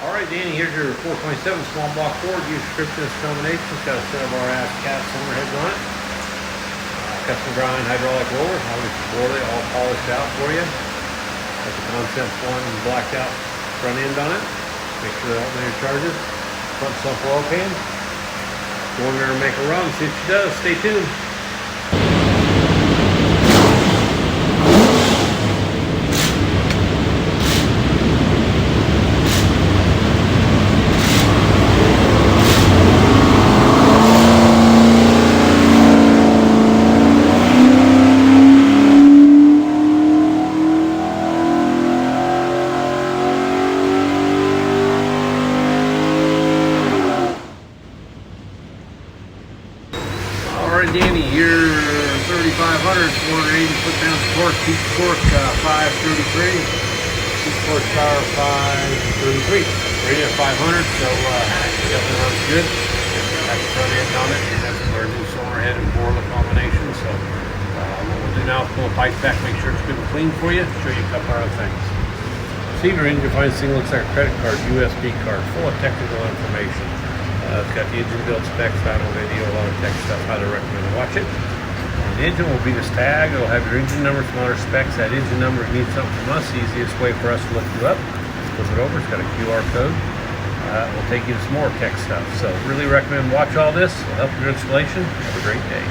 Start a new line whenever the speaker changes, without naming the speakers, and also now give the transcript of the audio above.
Alright, Danny, here's your 427 small block Ford. Use description and combination. It's got a set of our ass cast cylinder heads on it. Custom grind hydraulic roller, obviously Borla, all polished out for you. Got the concept one blacked out front end on it. Make sure the alternator charges. Front sump oil pan. Go in there and make a run. See what she does. Stay tuned. Danny, your 3500, 480 foot-pounds of torque, peak torque 533, peak horsepower 533. Rated at 500, so definitely runs good. Got the front end on it, and that's our new cylinder head and Borla combination. So what we'll do now is pull the pipe back, make sure it's good and clean for you, show you a couple other things. See your engine, find this thing looks like a credit card, USB card, full of technical information. It's got the engine build specs, final video, a lot of tech stuff. Highly recommend to watch it. And the engine will be this tag. It'll have your engine number, some other specs. That engine number, if you need something from us, the easiest way for us to look you up. Flip it over. It's got a QR code. We'll take you to some more tech stuff. So really recommend watch all this. It'll help your installation. Have a great day.